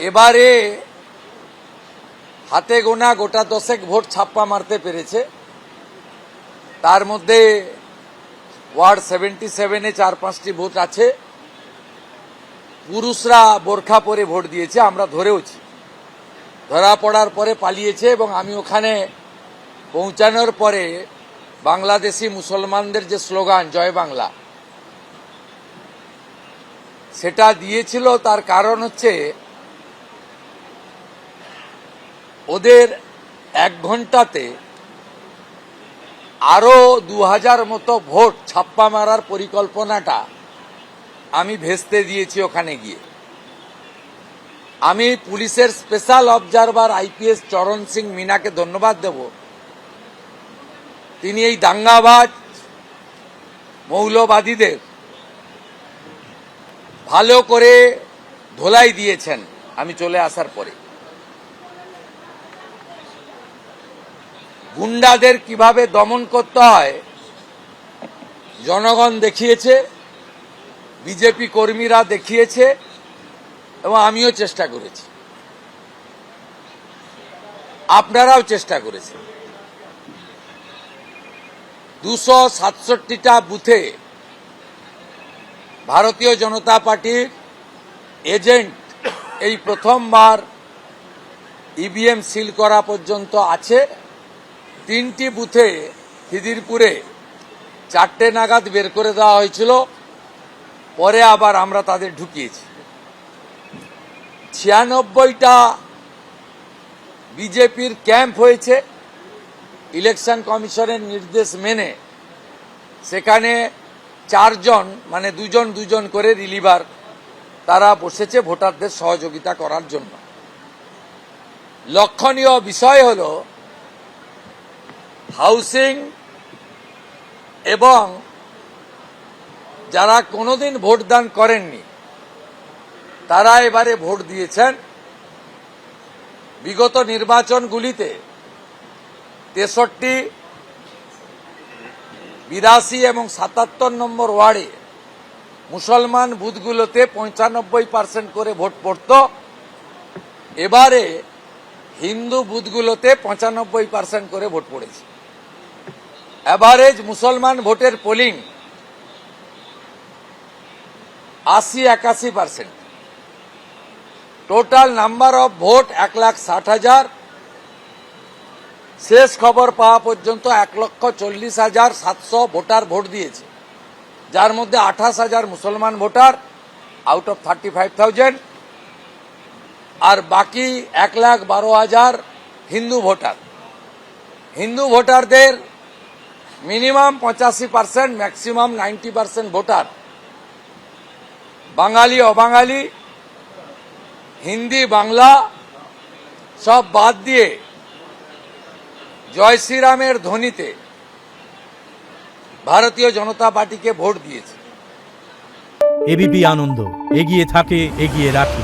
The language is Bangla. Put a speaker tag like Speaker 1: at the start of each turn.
Speaker 1: এবারে হাতে গোনা গোটা 10 ভোট ছাপ্পা মারতে পেরেছে। তার মধ্যে ওয়ার্ড 77-এ 4-5টি ভোট আছে। পুরুষরা বোরখা পরে ভোট দিয়েছে, আমরা ধরেওছি। ধরা পড়ার পরে পালিয়েছে এবং আমি ওখানে পৌঁছানোর পরে বাংলাদেশি মুসলমানদের যে স্লোগান জয় বাংলা সেটা দিয়েছিল। তার কারণ হচ্ছে ওদের 1 ঘন্টাতে আরো 2000 মতো ভোট ছাপ্পা মারার পরিকল্পনাটা আমি ভেস্তে দিয়েছি ওখানে গিয়ে। আমি পুলিশের স্পেশাল অবজারভার আইপিএস চরণ সিং মিনাকে ধন্যবাদ দেব। তিনি এই দাঙ্গাবাজ মৌলবাদীদের ভালো করে ধোলাই দিয়েছেন আমি চলে আসার পরে। গুন্ডাদের কিভাবে দমন করতে হয় জনগণ দেখিয়েছে, বিজেপি কর্মীরা দেখিয়েছে এবং আমিও চেষ্টা করেছি, আপনারাও চেষ্টা করেছেন। 267টা বুথে ভারতীয় জনতা পার্টির এজেন্ট এই প্রথমবার ইভিএম সিল করা পর্যন্ত আছে। 3টি বুথে খিদিরপুরে 4টে নাগাদ বের করে দেওয়া হয়েছিল, পরে আবার আমরা তাদের ঢুকিয়েছি। 96টা বিজেপির ক্যাম্প হয়েছে ইলেকশন কমিশনের নির্দেশ মেনে। সেখানে 4 জন মানে 2 জন করে রিলিভার তারা বসেছে ভোটারদের সহযোগিতা করার জন্য। লক্ষণীয় বিষয় হল হাউসিং এবং যারা কোনোদিন ভোটদান করেননি তারা এবারে ভোট দিয়েছেন। বিগত নির্বাচনগুলিতে 63, 82 এবং 77 নম্বর ওয়ার্ডে মুসলমান বুথগুলোতে 95% করে ভোট পড়ত। এবারে হিন্দু বুথগুলোতে 95% করে ভোট পড়েছে। এভারেজ মুসলমান ভোটের polling 80-81%। Total number of vote 1,60,000। শেষ খবর পাওয়া পর্যন্ত 1,40,700 ভোটার ভোট দিয়েছে, যার মধ্যে 28,000 মুসলমান ভোটার আউট অফ 35,000 আর বাকি 1,12,000 হিন্দু ভোটার। হিন্দু ভোটারদের মিনিমাম 85%, ম্যাক্সিমাম 90% ভোটার বাঙালি অবাঙালি হিন্দি বাংলা সব বাদ দিয়ে জয় শ্রীরামের ধ্বনিতে ভারতীয় জনতা পার্টিকে ভোট দিয়েছে।
Speaker 2: এবিপি আনন্দ এগিয়ে থাকে, এগিয়ে রাখে।